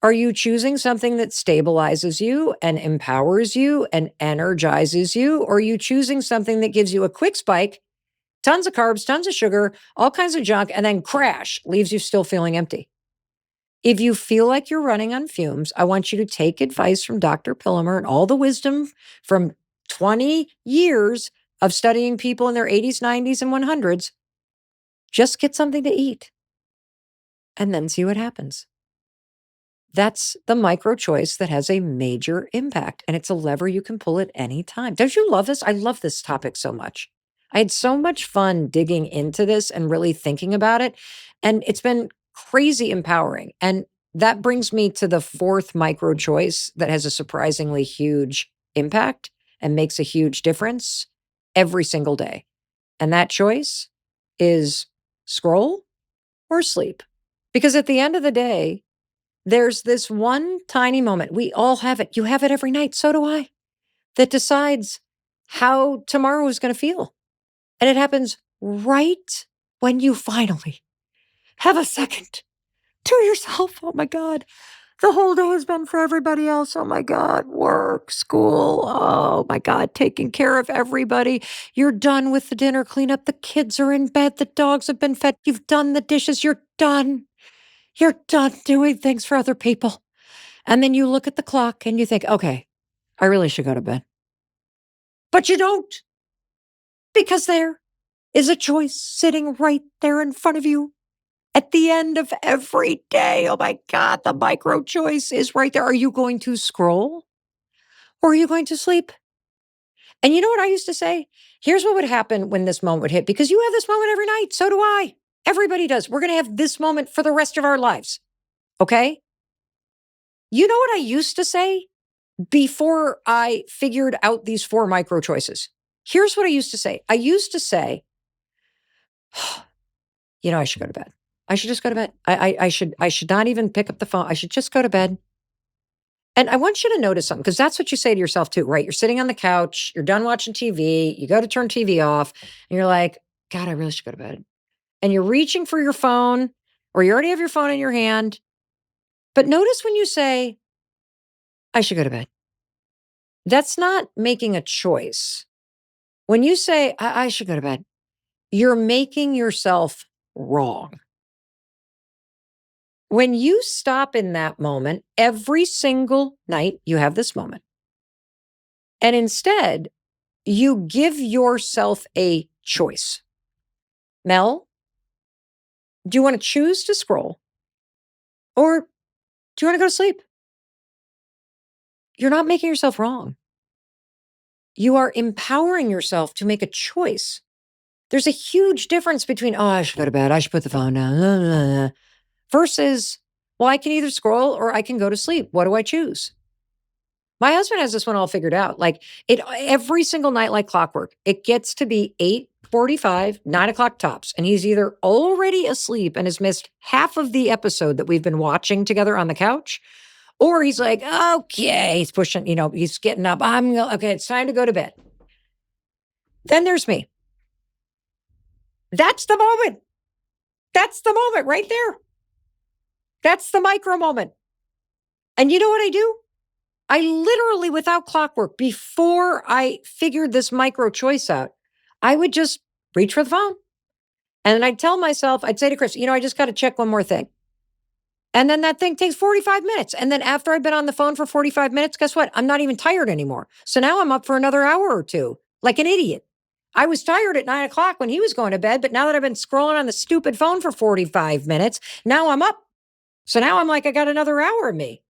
Are you choosing something that stabilizes you and empowers you and energizes you? Or are you choosing something that gives you a quick spike, tons of carbs, tons of sugar, all kinds of junk, and then crash, leaves you still feeling empty? If you feel like you're running on fumes, I want you to take advice from Dr. Pillemer and all the wisdom from 20 years of studying people in their 80s, 90s, and 100s. Just get something to eat and then see what happens. That's the micro choice that has a major impact, and it's a lever you can pull at any time. Don't you love this? I love this topic so much. I had so much fun digging into this and really thinking about it, and it's been crazy empowering. And that brings me to the 4th micro choice that has a surprisingly huge impact and makes a huge difference every single day. And that choice is scroll or sleep. Because at the end of the day, there's this one tiny moment. We all have it. You have it every night. So do I. that decides how tomorrow is going to feel. And it happens right when you finally have a second to yourself. Oh my God. The whole day has been for everybody else. Oh my God. Work, school. Oh my God. Taking care of everybody. You're done with the dinner cleanup. The kids are in bed. The dogs have been fed. You've done the dishes. You're done. You're done doing things for other people. And then you look at the clock and you think, okay, I really should go to bed. But you don't, because there is a choice sitting right there in front of you at the end of every day. Oh my God, the micro choice is right there. Are you going to scroll or are you going to sleep? And you know what I used to say? Here's what would happen when this moment would hit, because you have this moment every night. So do I. Everybody does. We're going to have this moment for the rest of our lives. Okay? You know what I used to say before I figured out these 4 micro choices? Here's what I used to say. I used to say, you know, I should go to bed. I should just go to bed. I should not even pick up the phone. I should just go to bed. And I want you to notice something, because that's what you say to yourself too, right? You're sitting on the couch, you're done watching TV, you go to turn TV off, and you're like, God, I really should go to bed. And you're reaching for your phone, or you already have your phone in your hand. But notice when you say, I should go to bed, that's not making a choice. When you say, I should go to bed, you're making yourself wrong. When you stop in that moment, every single night you have this moment, and instead you give yourself a choice. Mel, do you want to choose to scroll, or do you want to go to sleep? You're not making yourself wrong. You are empowering yourself to make a choice. There's a huge difference between, oh, I should go to bed, I should put the phone down, versus, well, I can either scroll or I can go to sleep. What do I choose? My husband has this one all figured out. Like, it every single night, like clockwork, it gets to be 8:45, 9 o'clock tops. And he's either already asleep and has missed half of the episode that we've been watching together on the couch, or he's like, okay, he's pushing, he's getting up. Okay, it's time to go to bed. Then there's me. That's the moment. That's the moment right there. That's the micro moment. And you know what I do? I literally, without clockwork, before I figured this micro choice out, I would just reach for the phone. And then I'd tell myself, I'd say to Chris, I just got to check one more thing. And then that thing takes 45 minutes. And then after I've been on the phone for 45 minutes, guess what? I'm not even tired anymore. So now I'm up for another hour or two, like an idiot. I was tired at 9 o'clock when he was going to bed, but now that I've been scrolling on the stupid phone for 45 minutes, now I'm up. So now I'm like, I got another hour of me.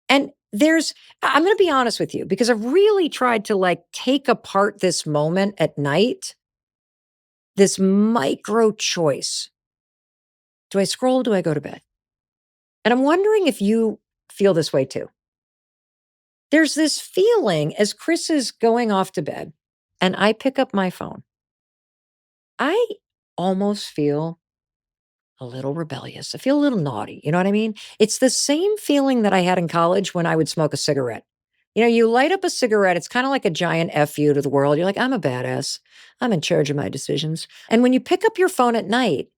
And I'm going to be honest with you, because I've really tried to take apart this moment at night, this micro choice. Do I scroll? Do I go to bed? And I'm wondering if you feel this way too. There's this feeling as Chris is going off to bed and I pick up my phone, I almost feel a little rebellious. I feel a little naughty. You know what I mean? It's the same feeling that I had in college when I would smoke a cigarette. You light up a cigarette, it's kind of like a giant F you to the world. You're like, I'm a badass. I'm in charge of my decisions. And when you pick up your phone at night,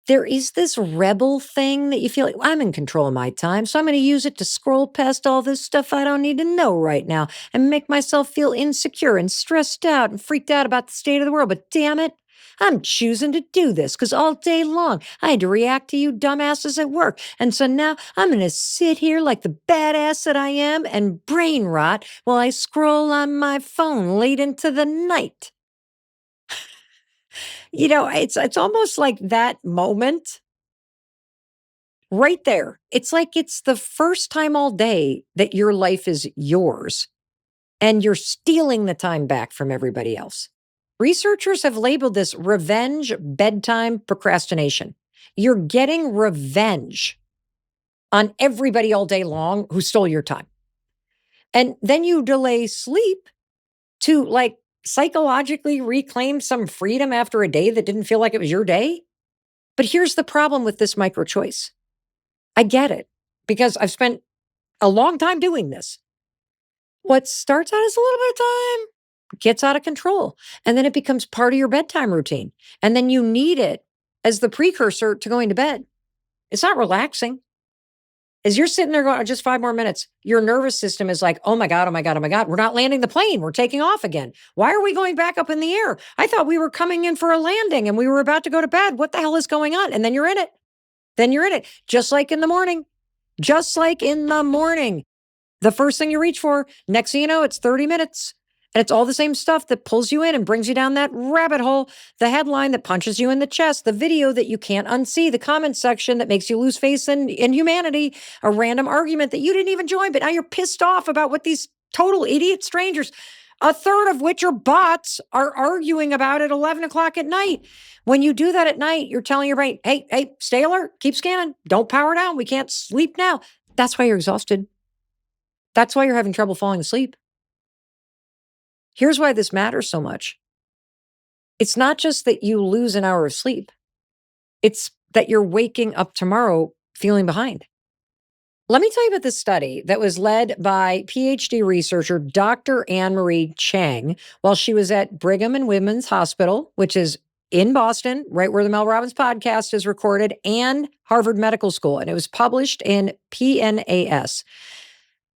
there is this rebel thing that you feel like, I'm in control of my time, so I'm going to use it to scroll past all this stuff I don't need to know right now and make myself feel insecure and stressed out and freaked out about the state of the world. But damn it, I'm choosing to do this because all day long I had to react to you dumbasses at work. And so now I'm going to sit here like the badass that I am and brain rot while I scroll on my phone late into the night. It's almost like that moment right there. It's like it's the first time all day that your life is yours and you're stealing the time back from everybody else. Researchers have labeled this revenge bedtime procrastination. You're getting revenge on everybody all day long who stole your time. And then you delay sleep to psychologically reclaim some freedom after a day that didn't feel like it was your day. But here's the problem with this micro choice. I get it because I've spent a long time doing this. What starts out as a little bit of time gets out of control. And then it becomes part of your bedtime routine. And then you need it as the precursor to going to bed. It's not relaxing. As you're sitting there going, just 5 more minutes, your nervous system is like, oh my God, oh my God, oh my God, we're not landing the plane. We're taking off again. Why are we going back up in the air? I thought we were coming in for a landing and we were about to go to bed. What the hell is going on? And then you're in it. Then you're in it. Just like in the morning. Just like in the morning. The first thing you reach for, next thing you know, it's 30 minutes. And it's all the same stuff that pulls you in and brings you down that rabbit hole. The headline that punches you in the chest, the video that you can't unsee, the comment section that makes you lose faith in humanity, a random argument that you didn't even join, but now you're pissed off about what these total idiot strangers, a third of which are bots, are arguing about at 11 o'clock at night. When you do that at night, you're telling your brain, hey, stay alert, keep scanning, don't power down, we can't sleep now. That's why you're exhausted. That's why you're having trouble falling asleep. Here's why this matters so much. It's not just that you lose an hour of sleep. It's that you're waking up tomorrow feeling behind. Let me tell you about this study that was led by PhD researcher Dr. Anne-Marie Chang while she was at Brigham and Women's Hospital, which is in Boston, right where the Mel Robbins podcast is recorded, and Harvard Medical School. And it was published in PNAS.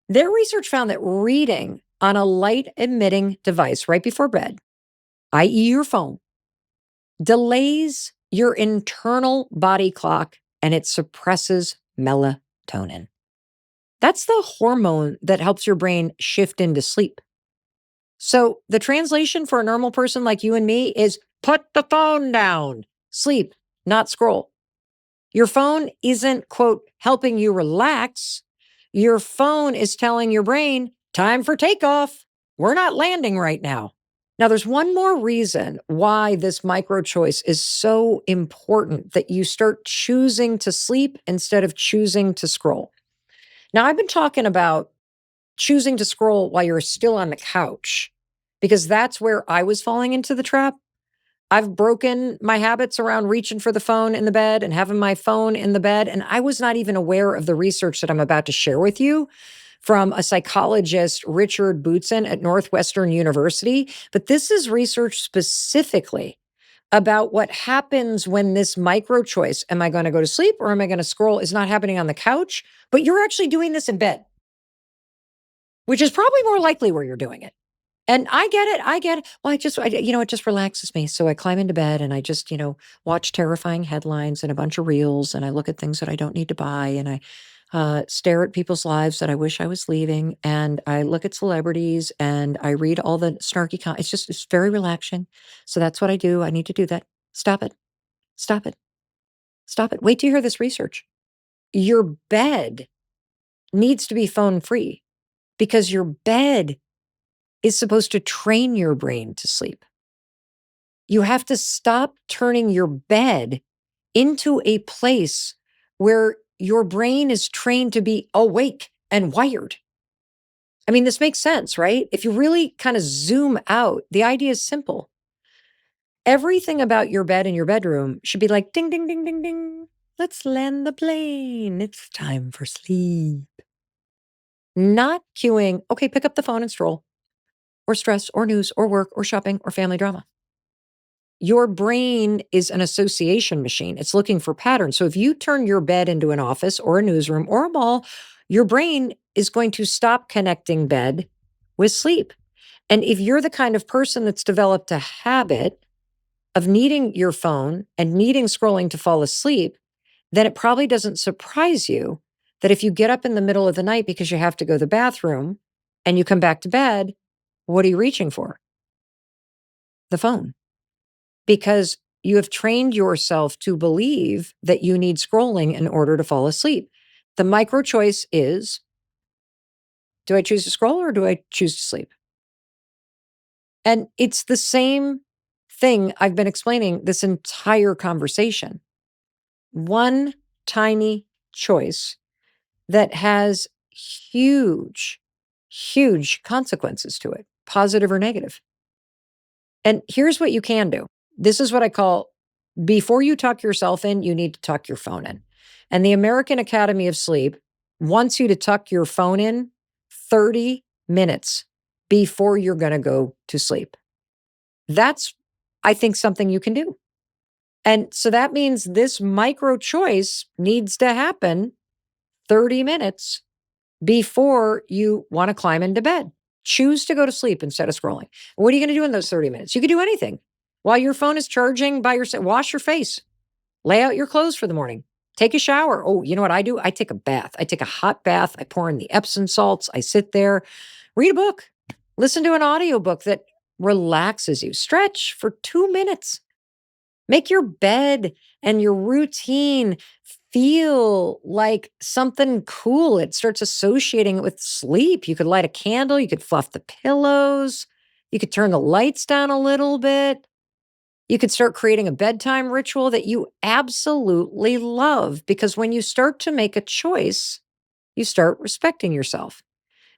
Their research found that reading on a light-emitting device right before bed, i.e. your phone, delays your internal body clock and it suppresses melatonin. That's the hormone that helps your brain shift into sleep. So the translation for a normal person like you and me is put the phone down, sleep, not scroll. Your phone isn't, quote, helping you relax. Your phone is telling your brain, time for takeoff. We're not landing right now. Now, there's one more reason why this micro choice is so important, that you start choosing to sleep instead of choosing to scroll. Now, I've been talking about choosing to scroll while you're still on the couch, because that's where I was falling into the trap. I've broken my habits around reaching for the phone in the bed and having my phone in the bed. And I was not even aware of the research that I'm about to share with you from a psychologist, Richard Bootson at Northwestern University. But this is research specifically about what happens when this micro choice, am I going to go to sleep or am I going to scroll, is not happening on the couch, but you're actually doing this in bed, which is probably more likely where you're doing it. And I get it. Well, it just relaxes me. So I climb into bed and I just, watch terrifying headlines and a bunch of reels, and I look at things that I don't need to buy, and I stare at people's lives that I wish I was leaving, and I look at celebrities and I read all the snarky it's very relaxing. So that's what I do. I need to do that. Stop it. Stop it. Stop it. Wait till you hear this research. Your bed needs to be phone free, because your bed is supposed to train your brain to sleep. You have to stop turning your bed into a place where your brain is trained to be awake and wired. I mean, this makes sense, right? If you really kind of zoom out, the idea is simple. Everything about your bed and your bedroom should be like, ding, ding, ding, ding, ding. Let's land the plane. It's time for sleep. Not cueing, okay, pick up the phone and stroll, or stress, or news, or work, or shopping, or family drama. Your brain is an association machine. It's looking for patterns. So if you turn your bed into an office or a newsroom or a mall, your brain is going to stop connecting bed with sleep. And if you're the kind of person that's developed a habit of needing your phone and needing scrolling to fall asleep, then it probably doesn't surprise you that if you get up in the middle of the night because you have to go to the bathroom and you come back to bed, what are you reaching for? The phone. Because you have trained yourself to believe that you need scrolling in order to fall asleep. The micro choice is, do I choose to scroll or do I choose to sleep? And it's the same thing I've been explaining this entire conversation. One tiny choice that has huge, huge consequences to it, positive or negative. And here's what you can do. This is what I call, before you tuck yourself in, you need to tuck your phone in. And the American Academy of Sleep wants you to tuck your phone in 30 minutes before you're going to go to sleep. That's, I think, something you can do. And so that means this micro choice needs to happen 30 minutes before you want to climb into bed. Choose to go to sleep instead of scrolling. What are you going to do in those 30 minutes? You could do anything. While your phone is charging by your, wash your face, lay out your clothes for the morning, take a shower. Oh, you know what I do? I take a bath. I take a hot bath. I pour in the Epsom salts. I sit there, read a book, listen to an audiobook that relaxes you, stretch for 2 minutes. Make your bed and your routine feel like something cool. It starts associating it with sleep. You could light a candle. You could fluff the pillows. You could turn the lights down a little bit. You could start creating a bedtime ritual that you absolutely love, because when you start to make a choice, you start respecting yourself.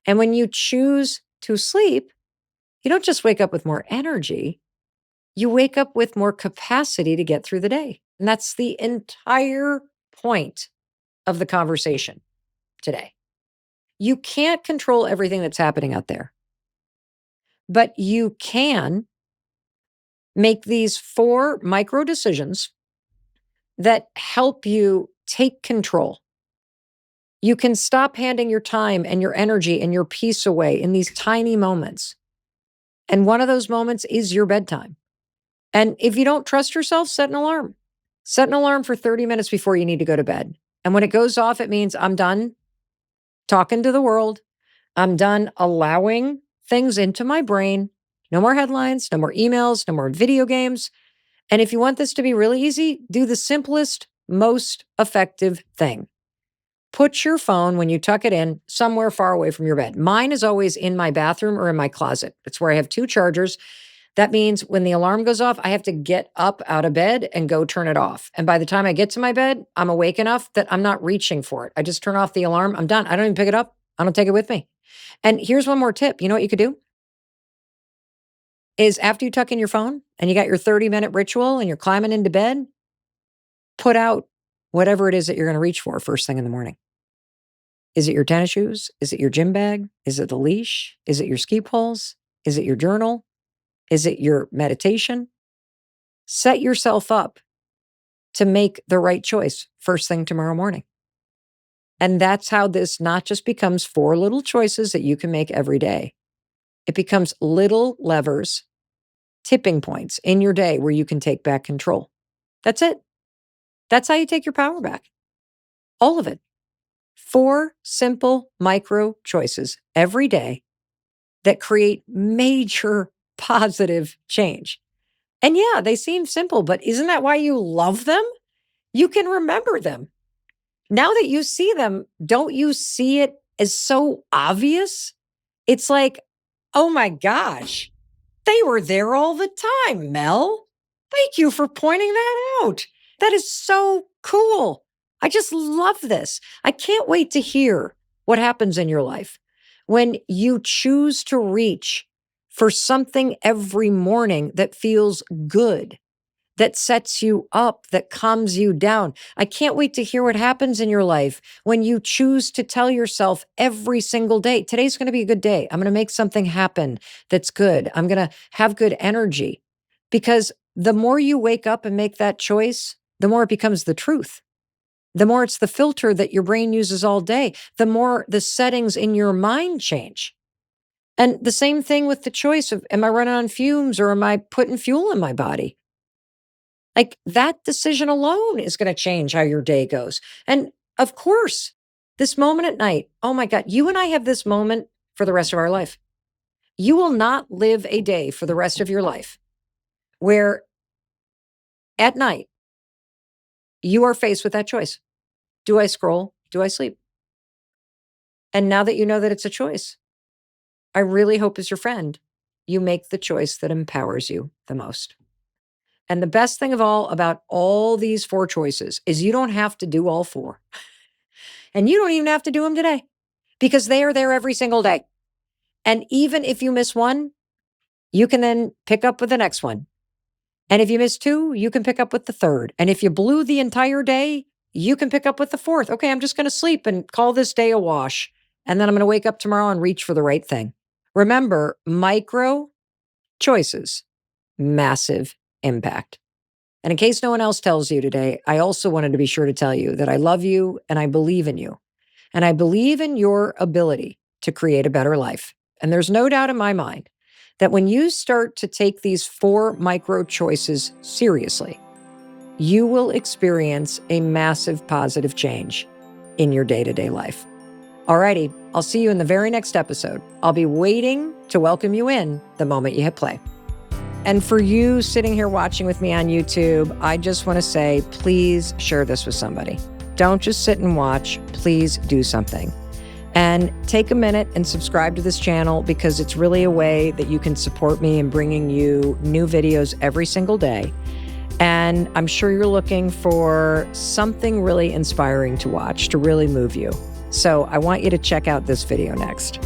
And when you choose to sleep, you don't just wake up with more energy. You wake up with more capacity to get through the day. And that's the entire point of the conversation today. You can't control everything that's happening out there, but you can make these 4 micro decisions that help you take control. You can stop handing your time and your energy and your peace away in these tiny moments. And one of those moments is your bedtime. And if you don't trust yourself, set an alarm. Set an alarm for 30 minutes before you need to go to bed. And when it goes off, it means I'm done talking to the world. I'm done allowing things into my brain. No more headlines, no more emails, no more video games. And if you want this to be really easy, do the simplest, most effective thing. Put your phone, when you tuck it in, somewhere far away from your bed. Mine is always in my bathroom or in my closet. It's where I have 2 chargers. That means when the alarm goes off, I have to get up out of bed and go turn it off. And by the time I get to my bed, I'm awake enough that I'm not reaching for it. I just turn off the alarm. I'm done. I don't even pick it up. I don't take it with me. And here's one more tip. You know what you could do? Is after you tuck in your phone and you got your 30-minute ritual and you're climbing into bed, put out whatever it is that you're going to reach for first thing in the morning. Is it your tennis shoes? Is it your gym bag? Is it the leash? Is it your ski poles? Is it your journal? Is it your meditation? Set yourself up to make the right choice first thing tomorrow morning. And that's how this not just becomes 4 little choices that you can make every day. It becomes little levers, tipping points in your day where you can take back control. That's it. That's how you take your power back. All of it. 4 simple micro choices every day that create major positive change. And yeah, they seem simple, but isn't that why you love them? You can remember them. Now that you see them, don't you see it as so obvious? It's like, oh my gosh, they were there all the time, Mel. Thank you for pointing that out. That is so cool. I just love this. I can't wait to hear what happens in your life when you choose to reach for something every morning that feels good, that sets you up, that calms you down. I can't wait to hear what happens in your life when you choose to tell yourself every single day, today's going to be a good day. I'm going to make something happen that's good. I'm going to have good energy. Because the more you wake up and make that choice, the more it becomes the truth. The more it's the filter that your brain uses all day, the more the settings in your mind change. And the same thing with the choice of, am I running on fumes or am I putting fuel in my body? Like that decision alone is going to change how your day goes. And of course, this moment at night, oh my God, you and I have this moment for the rest of our life. You will not live a day for the rest of your life where at night you are faced with that choice. Do I scroll? Do I sleep? And now that you know that it's a choice, I really hope as your friend, you make the choice that empowers you the most. And the best thing of all about all these 4 choices is you don't have to do all 4. And you don't even have to do them today because they are there every single day. And even if you miss one, you can then pick up with the next one. And if you miss 2, you can pick up with the 3rd. And if you blew the entire day, you can pick up with the 4th. Okay, I'm just going to sleep and call this day a wash. And then I'm going to wake up tomorrow and reach for the right thing. Remember, micro choices, massive impact. And in case no one else tells you today, I also wanted to be sure to tell you that I love you and I believe in you. And I believe in your ability to create a better life. And there's no doubt in my mind that when you start to take these 4 micro choices seriously, you will experience a massive positive change in your day-to-day life. Alrighty, I'll see you in the very next episode. I'll be waiting to welcome you in the moment you hit play. And for you sitting here watching with me on YouTube, I just want to say, please share this with somebody. Don't just sit and watch. Please do something. And take a minute and subscribe to this channel because it's really a way that you can support me in bringing you new videos every single day. And I'm sure you're looking for something really inspiring to watch, to really move you. So I want you to check out this video next.